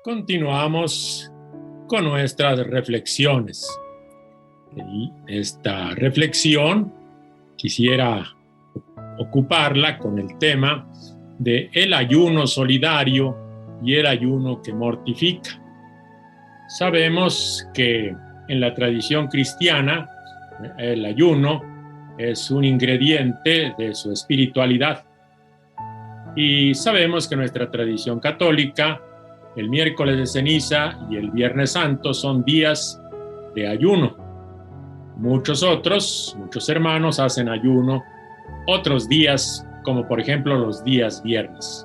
Continuamos con nuestras reflexiones. En esta reflexión quisiera ocuparla con el tema de el ayuno solidario y el ayuno que mortifica. Sabemos que en la tradición cristiana el ayuno es un ingrediente de su espiritualidad. Y sabemos que nuestra tradición católica, el miércoles de ceniza y el viernes santo son días de ayuno. Muchos hermanos hacen ayuno otros días, como por ejemplo los días viernes.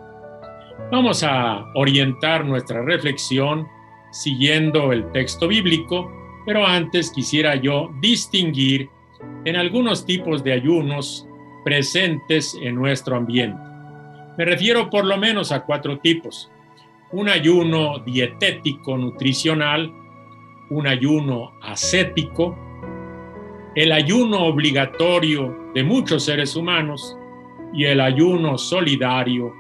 Vamos a orientar nuestra reflexión siguiendo el texto bíblico, pero antes quisiera yo distinguir en algunos tipos de ayunos presentes en nuestro ambiente. Me refiero por lo menos a 4 tipos. Un ayuno dietético nutricional, un ayuno ascético, el ayuno obligatorio de muchos seres humanos y el ayuno solidario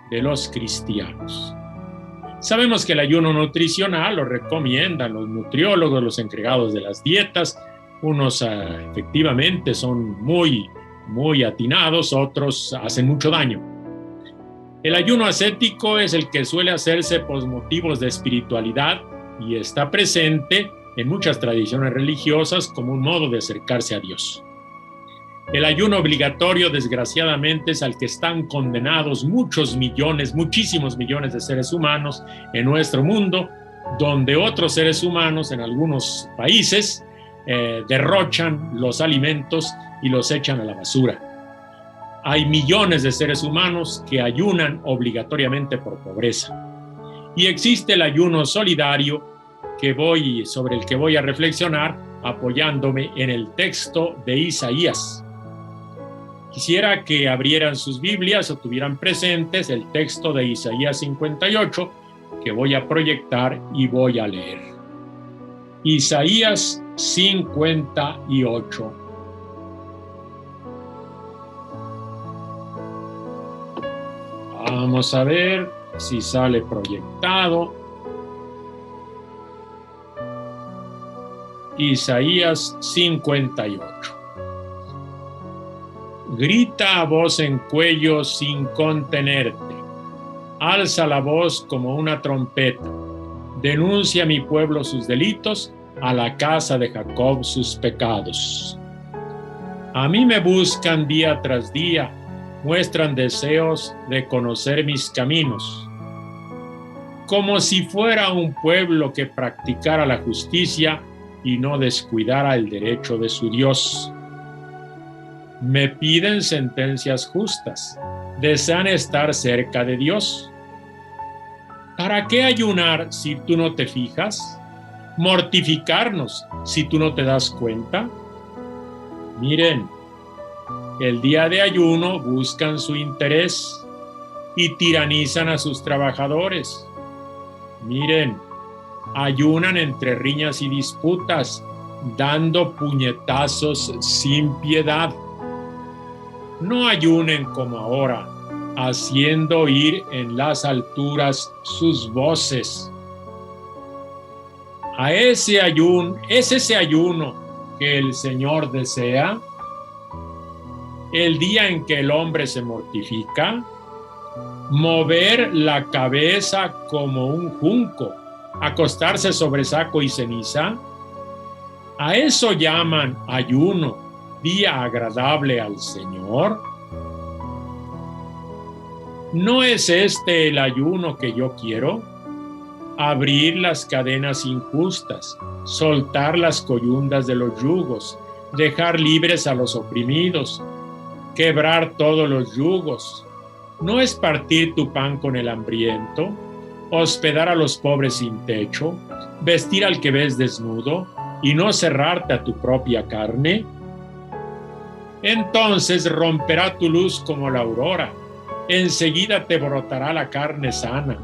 de los cristianos. Sabemos que el ayuno nutricional lo recomiendan los nutriólogos, los encargados de las dietas. Unos efectivamente son muy atinados, otros hacen mucho daño. El ayuno ascético es el que suele hacerse por motivos de espiritualidad y está presente en muchas tradiciones religiosas como un modo de acercarse a Dios. El ayuno obligatorio, desgraciadamente, es al que están condenados muchísimos millones de seres humanos en nuestro mundo, donde otros seres humanos en algunos países derrochan los alimentos y los echan a la basura. Hay millones de seres humanos que ayunan obligatoriamente por pobreza. Y existe el ayuno solidario sobre el que voy a reflexionar apoyándome en el texto de Isaías. Quisiera que abrieran sus Biblias o tuvieran presentes el texto de Isaías 58 que voy a proyectar y voy a leer. Isaías 58. Vamos a ver si sale proyectado. Isaías 58. Grita a voz en cuello sin contenerte. Alza la voz como una trompeta. Denuncia a mi pueblo sus delitos, a la casa de Jacob sus pecados. A mí me buscan día tras día, muestran deseos de conocer mis caminos. Como si fuera un pueblo que practicara la justicia y no descuidara el derecho de su Dios. Me piden sentencias justas, desean estar cerca de Dios. ¿Para qué ayunar si tú no te fijas? ¿Mortificarnos si tú no te das cuenta? Miren, el día de ayuno buscan su interés y tiranizan a sus trabajadores. Miren, ayunan entre riñas y disputas, dando puñetazos sin piedad. No ayunen como ahora, haciendo oír en las alturas sus voces. ¿Es ese ayuno que el Señor desea? El día en que el hombre se mortifica, mover la cabeza como un junco, acostarse sobre saco y ceniza. ¿A eso llaman ayuno, día agradable al Señor? ¿No es este el ayuno que yo quiero? Abrir las cadenas injustas, soltar las coyundas de los yugos, dejar libres a los oprimidos, quebrar todos los yugos. ¿No es partir tu pan con el hambriento, hospedar a los pobres sin techo, vestir al que ves desnudo y no cerrarte a tu propia carne? Entonces romperá tu luz como la aurora, enseguida te brotará la carne sana,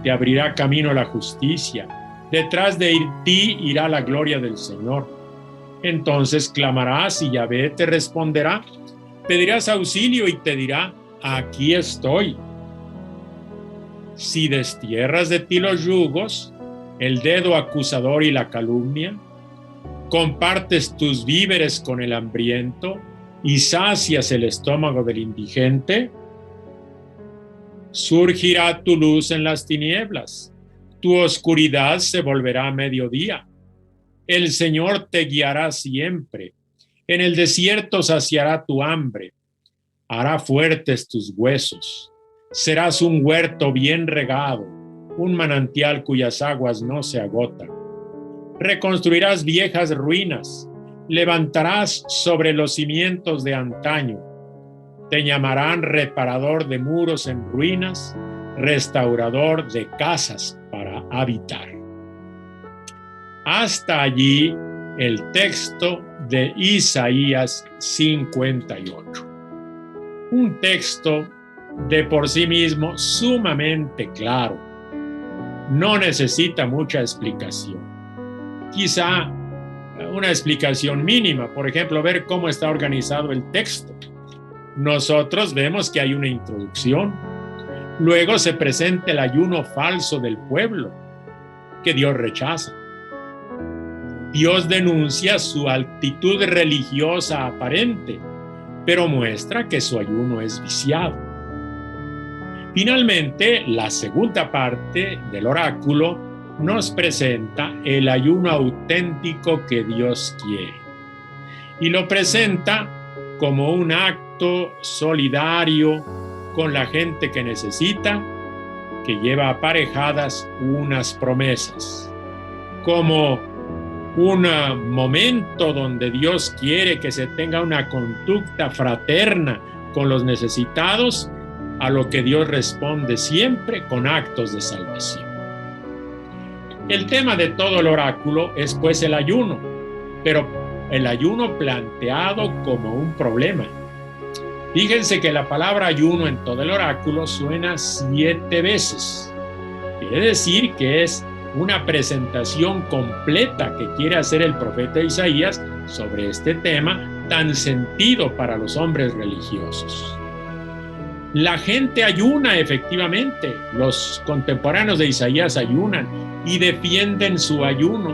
te abrirá camino la justicia, detrás de ti irá la gloria del Señor. Entonces clamarás y Yahvé te responderá, pedirás auxilio y te dirá, aquí estoy. Si destierras de ti los yugos, el dedo acusador y la calumnia, compartes tus víveres con el hambriento y sacias el estómago del indigente, surgirá tu luz en las tinieblas, tu oscuridad se volverá a mediodía. El Señor te guiará siempre, en el desierto saciará tu hambre, hará fuertes tus huesos, serás un huerto bien regado, un manantial cuyas aguas no se agotan. Reconstruirás viejas ruinas, levantarás sobre los cimientos de antaño. Te llamarán reparador de muros en ruinas, restaurador de casas para habitar. Hasta allí el texto de Isaías 58. Un texto de por sí mismo sumamente claro. No necesita mucha explicación. Quizá una explicación mínima, por ejemplo, ver cómo está organizado el texto. Nosotros vemos que hay una introducción. Luego se presenta el ayuno falso del pueblo, que Dios rechaza. Dios denuncia su actitud religiosa aparente, pero muestra que su ayuno es viciado. Finalmente, la segunda parte del oráculo nos presenta el ayuno auténtico que Dios quiere. Y lo presenta como un acto solidario con la gente que necesita, que lleva aparejadas unas promesas, como un momento donde Dios quiere que se tenga una conducta fraterna con los necesitados, a lo que Dios responde siempre con actos de salvación. El tema de todo el oráculo es pues el ayuno, pero el ayuno planteado como un problema. Fíjense que la palabra ayuno en todo el oráculo suena 7 veces. Quiere decir que es una presentación completa que quiere hacer el profeta Isaías sobre este tema tan sentido para los hombres religiosos. La gente ayuna efectivamente, los contemporáneos de Isaías ayunan y defienden su ayuno,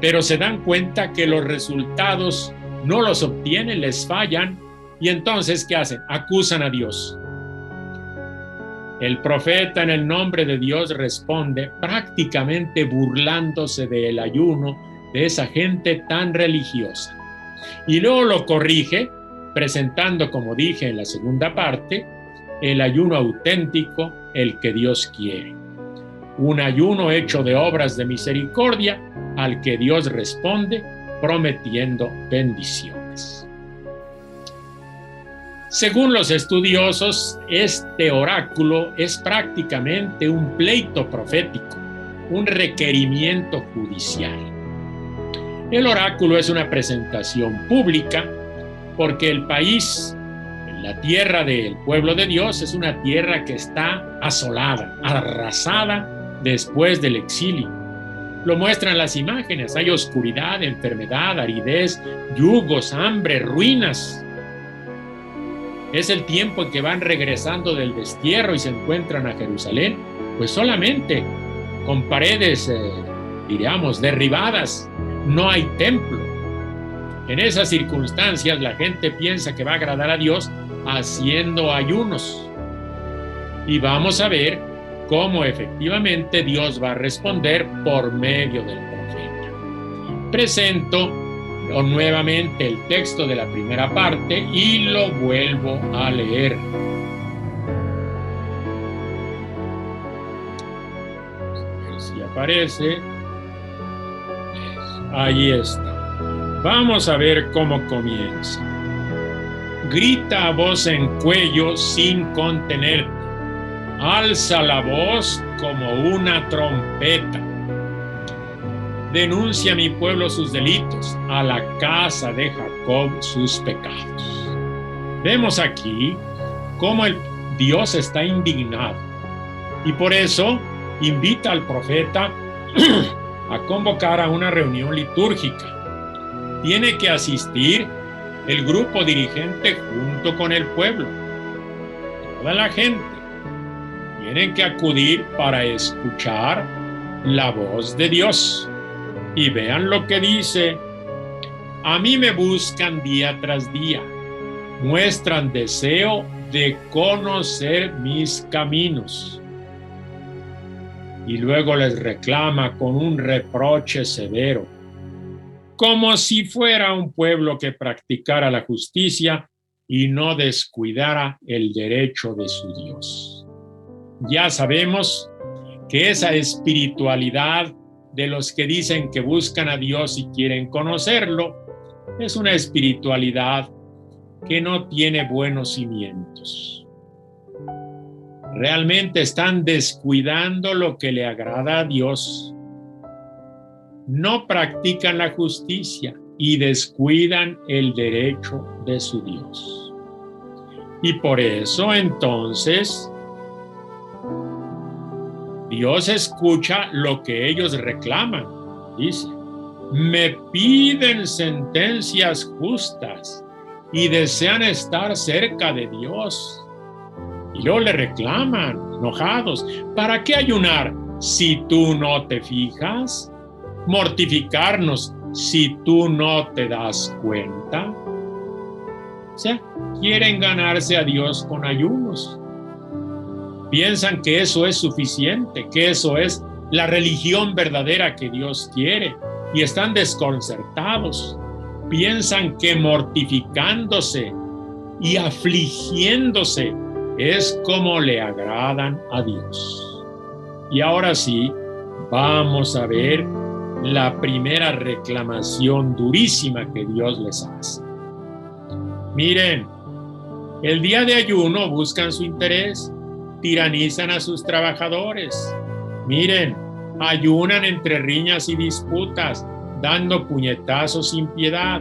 pero se dan cuenta que los resultados no los obtienen, les fallan, y entonces ¿qué hacen? Acusan a Dios. El profeta en el nombre de Dios responde prácticamente burlándose del ayuno de esa gente tan religiosa. Y luego lo corrige presentando, como dije en la segunda parte, el ayuno auténtico, el que Dios quiere. Un ayuno hecho de obras de misericordia al que Dios responde prometiendo bendiciones. Según los estudiosos, este oráculo es prácticamente un pleito profético, un requerimiento judicial. El oráculo es una presentación pública porque el país, la tierra del pueblo de Dios, es una tierra que está asolada, arrasada después del exilio. Lo muestran las imágenes, hay oscuridad, enfermedad, aridez, yugos, hambre, ruinas. Es el tiempo en que van regresando del destierro y se encuentran a Jerusalén, pues solamente con paredes, diríamos, derribadas, no hay templo. En esas circunstancias la gente piensa que va a agradar a Dios haciendo ayunos. Y vamos a ver cómo efectivamente Dios va a responder por medio del profeta. Presento nuevamente el texto de la primera parte y lo vuelvo a leer. A ver si aparece. Ahí está. Vamos a ver cómo comienza. Grita a voz en cuello sin contenerte. Alza la voz como una trompeta. Denuncia a mi pueblo sus delitos, a la casa de Jacob sus pecados. Vemos aquí cómo el Dios está indignado y por eso invita al profeta a convocar a una reunión litúrgica. Tiene que asistir el grupo dirigente junto con el pueblo, toda la gente. Y tienen que acudir para escuchar la voz de Dios. Y vean lo que dice: a mí me buscan día tras día, muestran deseo de conocer mis caminos. Y luego les reclama con un reproche severo, como si fuera un pueblo que practicara la justicia y no descuidara el derecho de su Dios. Ya sabemos que esa espiritualidad de los que dicen que buscan a Dios y quieren conocerlo es una espiritualidad que no tiene buenos cimientos. Realmente están descuidando lo que le agrada a Dios. No practican la justicia y descuidan el derecho de su Dios. Y por eso entonces Dios escucha lo que ellos reclaman. Dice: me piden sentencias justas y desean estar cerca de Dios. Y luego le reclaman, enojados: ¿para qué ayunar si tú no te fijas? ¿Mortificarnos si tú no te das cuenta? O sea, quieren ganarse a Dios con ayunos. Piensan que eso es suficiente, que eso es la religión verdadera que Dios quiere, y están desconcertados. Piensan que mortificándose y afligiéndose es como le agradan a Dios. Y ahora sí, vamos a ver la primera reclamación durísima que Dios les hace. Miren, el día de ayuno buscan su interés, tiranizan a sus trabajadores. Miren, ayunan entre riñas y disputas, dando puñetazos sin piedad.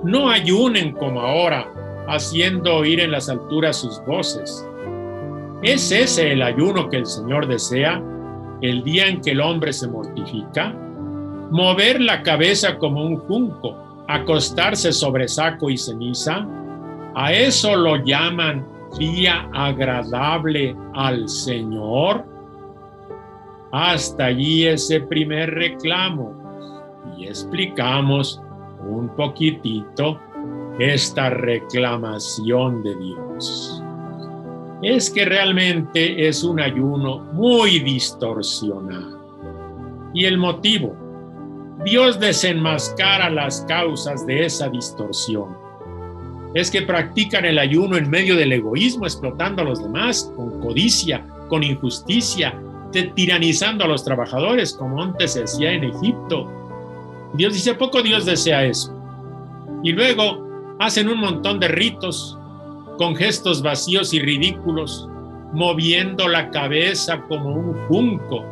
No ayunen como ahora, haciendo oír en las alturas sus voces. ¿Es ese el ayuno que el Señor desea, el día en que el hombre se mortifica? Mover la cabeza como un junco, acostarse sobre saco y ceniza, ¿a eso lo llaman día agradable al Señor? Hasta allí ese primer reclamo, y explicamos un poquitito esta reclamación de Dios. Es que realmente es un ayuno muy distorsionado. Y el motivo: Dios desenmascara las causas de esa distorsión. Es que practican el ayuno en medio del egoísmo, explotando a los demás, con codicia, con injusticia, tiranizando a los trabajadores, como antes se hacía en Egipto. Dios dice: ¿a poco Dios desea eso? Y luego hacen un montón de ritos con gestos vacíos y ridículos, moviendo la cabeza como un junco.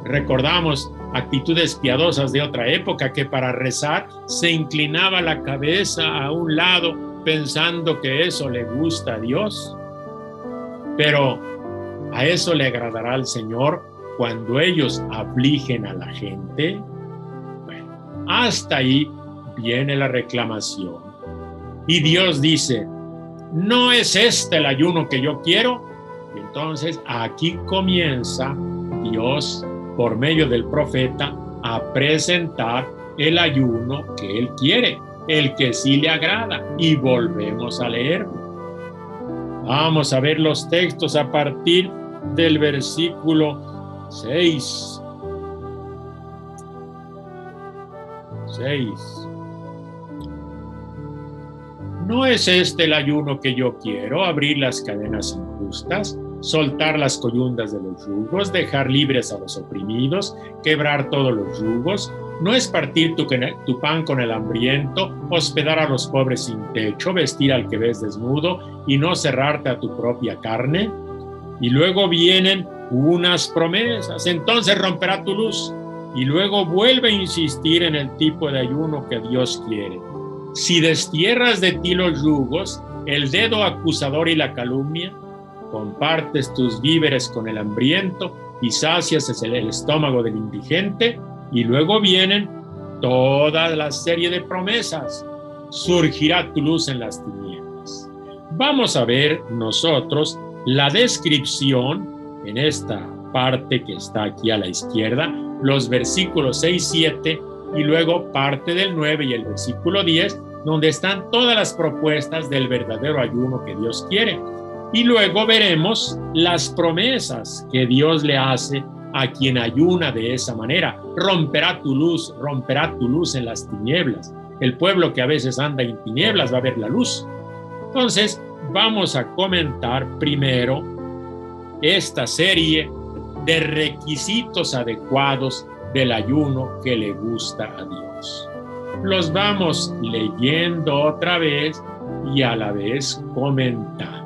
Recordamos actitudes piadosas de otra época, que para rezar se inclinaba la cabeza a un lado pensando que eso le gusta a Dios. Pero ¿a eso le agradará al Señor cuando ellos afligen a la gente? Bueno, hasta ahí viene la reclamación. Y Dios dice: ¿no es este el ayuno que yo quiero? Y entonces aquí comienza Dios, por medio del profeta, a presentar el ayuno que Él quiere, el que sí le agrada. Y volvemos a leerlo. Vamos a ver los textos a partir del versículo 6. ¿No es este el ayuno que yo quiero? Abrir las cadenas injustas, soltar las coyundas de los yugos, dejar libres a los oprimidos, quebrar todos los yugos. ¿No es partir tu pan con el hambriento, hospedar a los pobres sin techo, vestir al que ves desnudo y no cerrarte a tu propia carne? Y luego vienen unas promesas: entonces romperá tu luz. Y luego vuelve a insistir en el tipo de ayuno que Dios quiere. Si destierras de ti los yugos, el dedo acusador y la calumnia, compartes tus víveres con el hambriento y sacias el estómago del indigente. Y luego vienen toda la serie de promesas: surgirá tu luz en las tinieblas. Vamos a ver nosotros la descripción en esta parte que está aquí a la izquierda, los versículos 6, 7 y luego parte del 9 y el versículo 10, donde están todas las propuestas del verdadero ayuno que Dios quiere. Y luego veremos las promesas que Dios le hace a quien ayuna de esa manera. Romperá tu luz en las tinieblas. El pueblo que a veces anda en tinieblas va a ver la luz. Entonces, vamos a comentar primero esta serie de requisitos adecuados del ayuno que le gusta a Dios. Los vamos leyendo otra vez y a la vez comentando.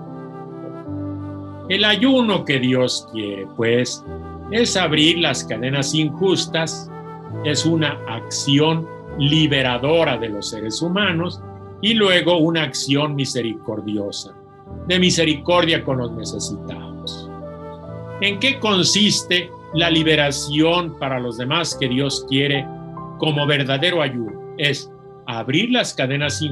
El ayuno que Dios quiere, pues, es abrir las cadenas injustas, es una acción liberadora de los seres humanos y luego una acción misericordiosa, de misericordia con los necesitados. ¿En qué consiste la liberación para los demás que Dios quiere como verdadero ayuno? Es abrir las cadenas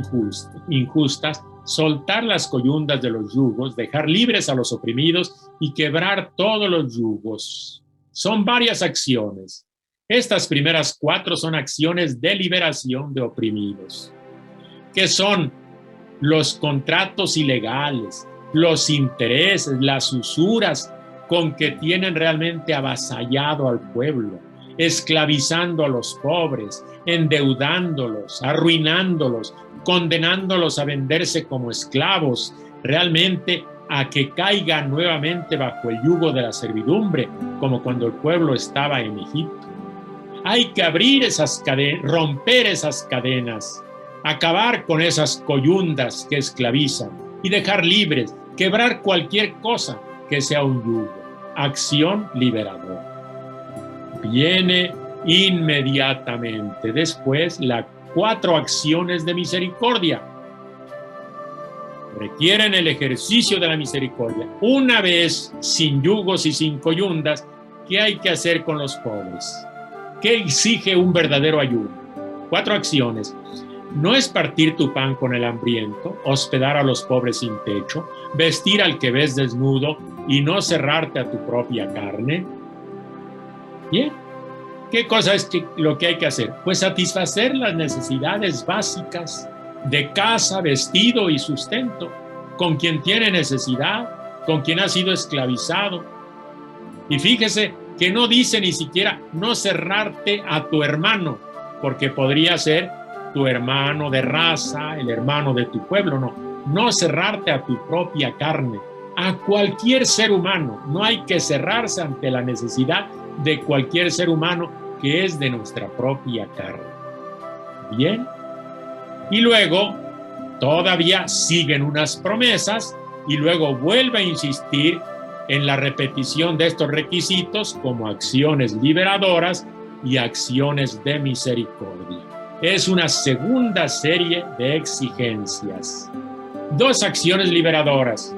injustas, soltar las coyundas de los yugos, dejar libres a los oprimidos y quebrar todos los yugos. Son varias acciones. Estas primeras 4 son acciones de liberación de oprimidos, que son los contratos ilegales, los intereses, las usuras con que tienen realmente avasallado al pueblo, esclavizando a los pobres, endeudándolos, arruinándolos, condenándolos a venderse como esclavos, realmente a que caigan nuevamente bajo el yugo de la servidumbre, como cuando el pueblo estaba en Egipto. Hay que abrir esas cadenas, romper esas cadenas, acabar con esas coyundas que esclavizan y dejar libres, quebrar cualquier cosa que sea un yugo. Acción liberadora. Viene inmediatamente después las 4 acciones de misericordia. Requieren el ejercicio de la misericordia. Una vez sin yugos y sin coyundas, ¿qué hay que hacer con los pobres? ¿Qué exige un verdadero ayuno? 4 acciones. No es partir tu pan con el hambriento, hospedar a los pobres sin techo, vestir al que ves desnudo y no cerrarte a tu propia carne. Bien. ¿Qué cosa es lo que hay que hacer? Pues satisfacer las necesidades básicas de casa, vestido y sustento, con quien tiene necesidad, con quien ha sido esclavizado. Y fíjese que no dice ni siquiera no cerrarte a tu hermano, porque podría ser tu hermano de raza, el hermano de tu pueblo, no cerrarte a tu propia carne, a cualquier ser humano. No hay que cerrarse ante la necesidad de cualquier ser humano que es de nuestra propia carne. Bien. Y luego todavía siguen unas promesas y luego vuelve a insistir en la repetición de estos requisitos como acciones liberadoras y acciones de misericordia. Es una segunda serie de exigencias. 2 acciones liberadoras.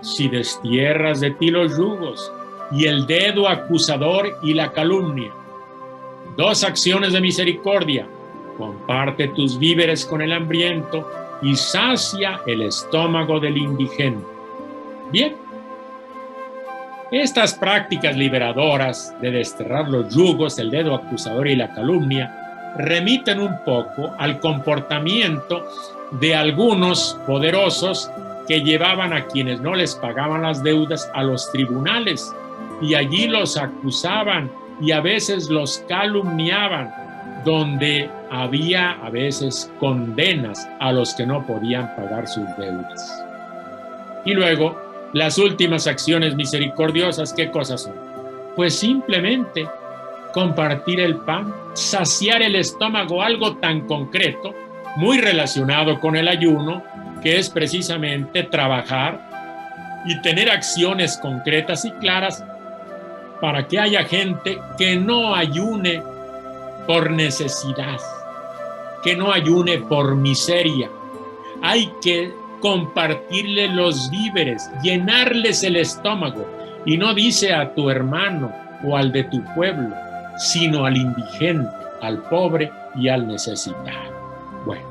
Si destierras de ti los yugos y el dedo acusador y la calumnia. 2 acciones de misericordia. Comparte tus víveres con el hambriento y sacia el estómago del indigente. Bien. Estas prácticas liberadoras de desterrar los yugos, el dedo acusador y la calumnia remiten un poco al comportamiento de algunos poderosos que llevaban a quienes no les pagaban las deudas a los tribunales y allí los acusaban y a veces los calumniaban, donde había a veces condenas a los que no podían pagar sus deudas. Y luego, las últimas acciones misericordiosas, ¿qué cosas son? Pues simplemente compartir el pan, saciar el estómago, algo tan concreto, muy relacionado con el ayuno, que es precisamente trabajar y tener acciones concretas y claras para que haya gente que no ayune por necesidad, que no ayune por miseria. Hay que compartirle los víveres, llenarles el estómago, y no dice a tu hermano o al de tu pueblo, sino al indigente, al pobre y al necesitado. Bueno,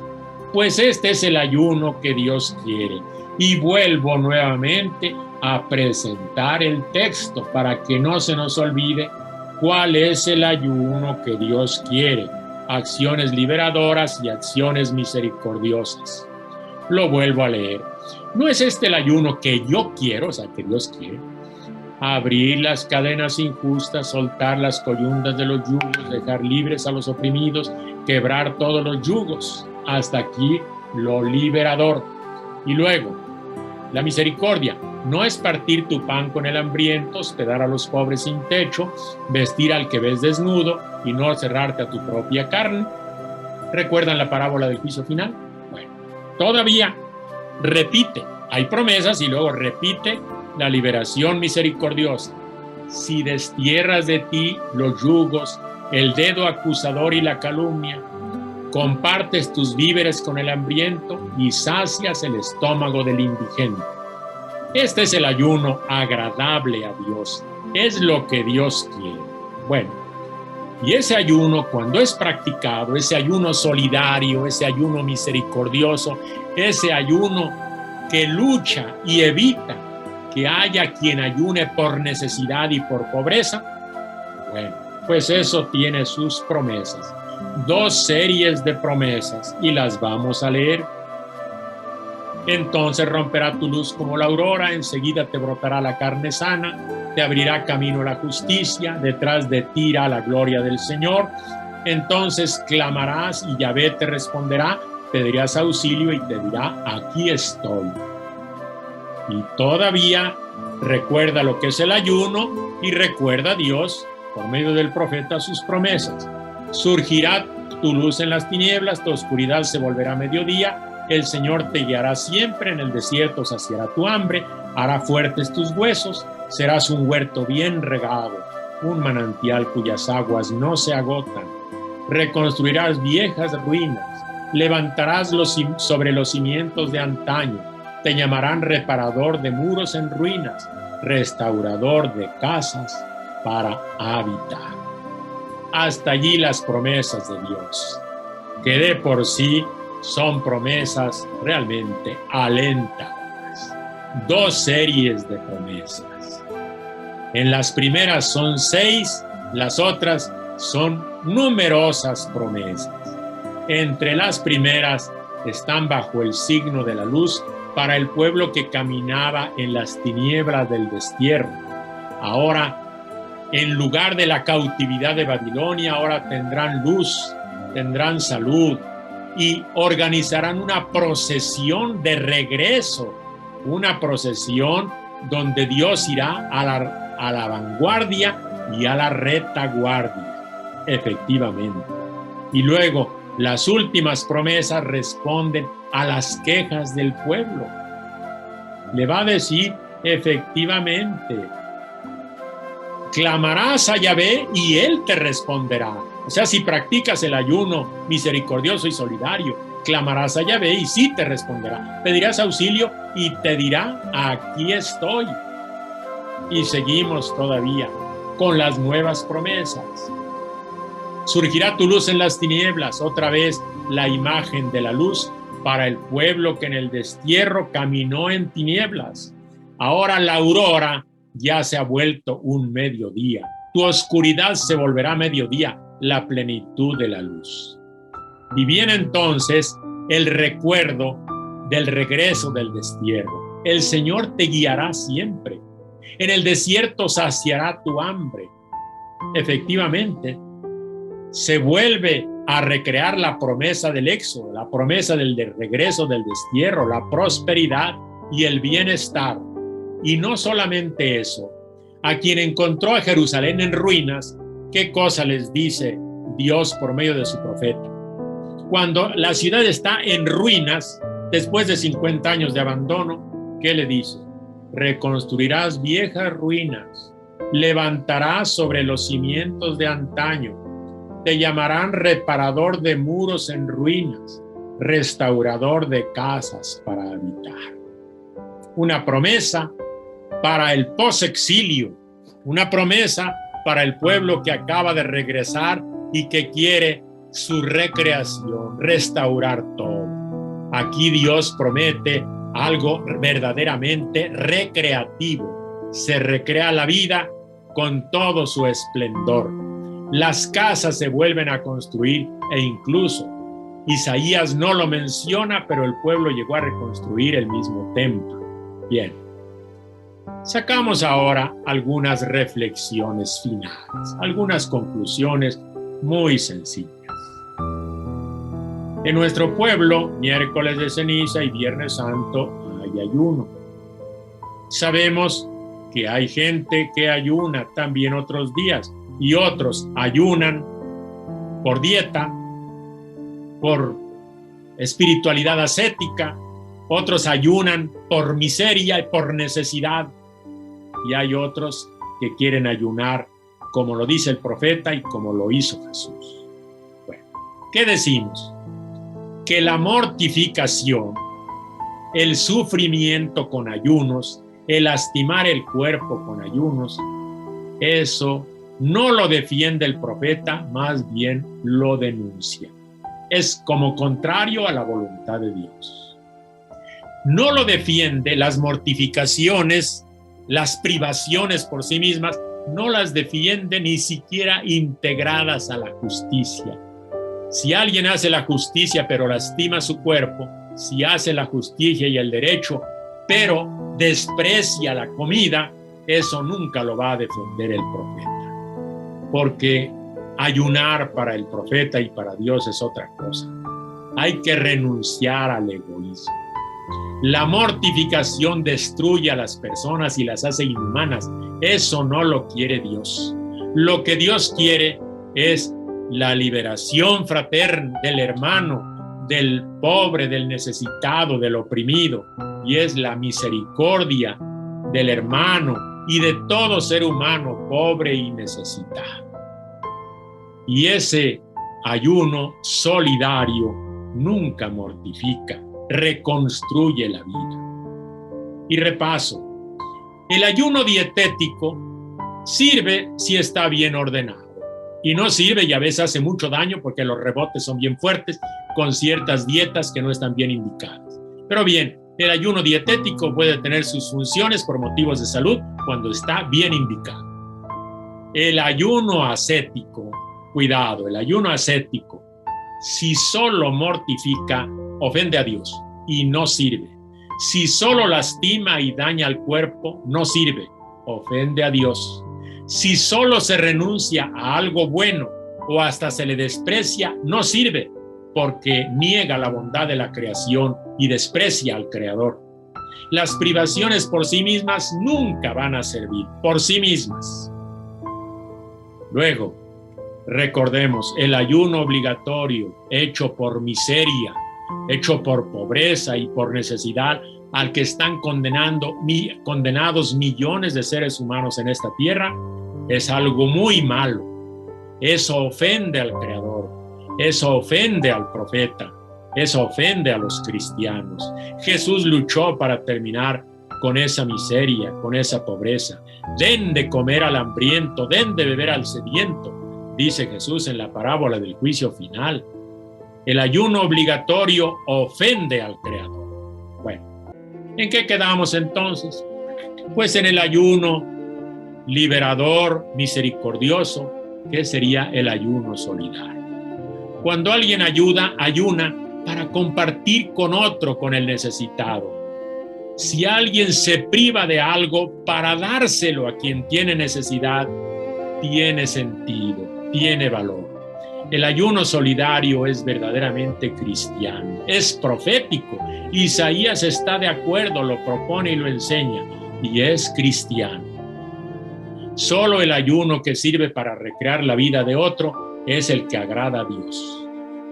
pues este es el ayuno que Dios quiere. Y vuelvo nuevamente a presentar el texto para que no se nos olvide cuál es el ayuno que Dios quiere: acciones liberadoras y acciones misericordiosas. Lo vuelvo a leer. ¿No es este el ayuno que yo quiero, o sea, que Dios quiere? Abrir las cadenas injustas, soltar las coyundas de los yugos, dejar libres a los oprimidos, quebrar todos los yugos. Hasta aquí lo liberador. Y luego, la misericordia no es partir tu pan con el hambriento, hospedar a los pobres sin techo, vestir al que ves desnudo y no cerrarte a tu propia carne. ¿Recuerdan la parábola del juicio final? Bueno, todavía repite, hay promesas y luego repite la liberación misericordiosa. Si destierras de ti los yugos, el dedo acusador y la calumnia, compartes tus víveres con el hambriento y sacias el estómago del indigente. Este es el ayuno agradable a Dios. Es lo que Dios quiere. Bueno, y ese ayuno, cuando es practicado, ese ayuno solidario, ese ayuno misericordioso, ese ayuno que lucha y evita que haya quien ayune por necesidad y por pobreza, bueno, pues eso tiene sus promesas. 2 series de promesas y las vamos a leer. Entonces romperá tu luz como la aurora, enseguida te brotará la carne sana, te abrirá camino la justicia, detrás de ti irá la gloria del Señor. Entonces clamarás y Yahvé te responderá, pedirás auxilio y te dirá, aquí estoy. Y todavía recuerda lo que es el ayuno y recuerda a Dios por medio del profeta sus promesas. Surgirá tu luz en las tinieblas, tu oscuridad se volverá mediodía, el Señor te guiará siempre, en el desierto saciará tu hambre, hará fuertes tus huesos, serás un huerto bien regado, un manantial cuyas aguas no se agotan. Reconstruirás viejas ruinas, levantarás sobre los cimientos de antaño, te llamarán reparador de muros en ruinas, restaurador de casas para habitar. Hasta allí las promesas de Dios, que de por sí son promesas realmente alentadoras. 2 series de promesas. En las primeras son 6, las otras son numerosas promesas. Entre las primeras están bajo el signo de la luz para el pueblo que caminaba en las tinieblas del destierro. Ahora, en lugar de la cautividad de Babilonia, ahora tendrán luz, tendrán salud y organizarán una procesión de regreso, una procesión donde Dios irá a la vanguardia y a la retaguardia, efectivamente. Y luego, las últimas promesas responden a las quejas del pueblo. Le va a decir, efectivamente, clamarás a Yahvé y Él te responderá. O sea, si practicas el ayuno misericordioso y solidario, clamarás a Yahvé y sí te responderá. Pedirás auxilio y te dirá, aquí estoy. Y seguimos todavía con las nuevas promesas. Surgirá tu luz en las tinieblas, otra vez la imagen de la luz para el pueblo que en el destierro caminó en tinieblas. Ahora la aurora ya se ha vuelto un mediodía. Tu oscuridad se volverá mediodía, la plenitud de la luz. Y viene entonces el recuerdo del regreso del destierro. El Señor te guiará siempre. En el desierto saciará tu hambre. Efectivamente, se vuelve a recrear la promesa del éxodo, la promesa del regreso del destierro, la prosperidad y el bienestar. Y no solamente eso, a quien encontró a Jerusalén en ruinas, ¿qué cosa les dice Dios por medio de su profeta? Cuando la ciudad está en ruinas, después de 50 años de abandono, ¿qué le dice? Reconstruirás viejas ruinas, levantarás sobre los cimientos de antaño, te llamarán reparador de muros en ruinas, restaurador de casas para habitar. Una promesa para el posexilio, una promesa para el pueblo que acaba de regresar y que quiere su recreación, restaurar todo. Aquí Dios promete algo verdaderamente recreativo. Se recrea la vida con todo su esplendor. Las casas se vuelven a construir e incluso Isaías no lo menciona, pero el pueblo llegó a reconstruir el mismo templo. Bien, sacamos ahora algunas reflexiones finales, algunas conclusiones muy sencillas. En nuestro pueblo, miércoles de ceniza y viernes santo hay ayuno. Sabemos que hay gente que ayuna también otros días y otros ayunan por dieta, por espiritualidad ascética, otros ayunan por miseria y por necesidad, y hay otros que quieren ayunar como lo dice el profeta y como lo hizo Jesús. Bueno, ¿qué decimos? Que la mortificación, el sufrimiento con ayunos, el lastimar el cuerpo con ayunos, eso no lo defiende el profeta, más bien lo denuncia. Es como contrario a la voluntad de Dios. No lo defiende las mortificaciones, las privaciones por sí mismas, no las defiende ni siquiera integradas a la justicia. Si alguien hace la justicia pero lastima su cuerpo, si hace la justicia y el derecho pero desprecia la comida, eso nunca lo va a defender el profeta. Porque ayunar para el profeta y para Dios es otra cosa. Hay que renunciar al egoísmo. La mortificación destruye a las personas y las hace inhumanas. Eso no lo quiere Dios. Lo que Dios quiere es la liberación fraterna del hermano, del pobre, del necesitado, del oprimido. Y es la misericordia del hermano y de todo ser humano pobre y necesitado. Y ese ayuno solidario nunca mortifica, reconstruye la vida. Y repaso, el ayuno dietético sirve si está bien ordenado. Y no sirve y a veces hace mucho daño porque los rebotes son bien fuertes con ciertas dietas que no están bien indicadas. Pero bien, el ayuno dietético puede tener sus funciones por motivos de salud cuando está bien indicado. El ayuno ascético, cuidado, el ayuno ascético, si solo mortifica, ofende a Dios y no sirve. Si solo lastima y daña al cuerpo, no sirve, ofende a Dios. Si solo se renuncia a algo bueno o hasta se le desprecia, no sirve, porque niega la bondad de la creación y desprecia al Creador. Las privaciones por sí mismas nunca van a servir, por sí mismas. Luego, recordemos, el ayuno obligatorio hecho por miseria, hecho por pobreza y por necesidad, al que están condenados millones de seres humanos en esta tierra, es algo muy malo. Eso ofende al Creador, eso ofende al profeta, eso ofende a los cristianos. Jesús luchó para terminar con esa miseria, con esa pobreza. Den de comer al hambriento, den de beber al sediento, dice Jesús en la parábola del juicio final. El ayuno obligatorio ofende al Creador. Bueno, ¿en qué quedamos entonces? Pues en el ayuno liberador, misericordioso, que sería el ayuno solidario. Cuando alguien ayuna para compartir con otro, con el necesitado. Si alguien se priva de algo para dárselo a quien tiene necesidad, tiene sentido, tiene valor. El ayuno solidario es verdaderamente cristiano, es profético. Isaías está de acuerdo, lo propone y lo enseña, y es cristiano. Solo el ayuno que sirve para recrear la vida de otro es el que agrada a Dios.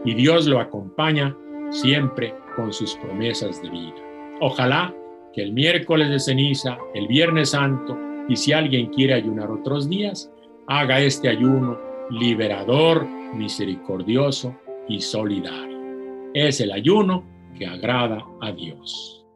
Y Dios lo acompaña siempre con sus promesas de vida. Ojalá que el miércoles de ceniza, el viernes santo, y si alguien quiere ayunar otros días, haga este ayuno liberador, misericordioso y solidario. Es el ayuno que agrada a Dios.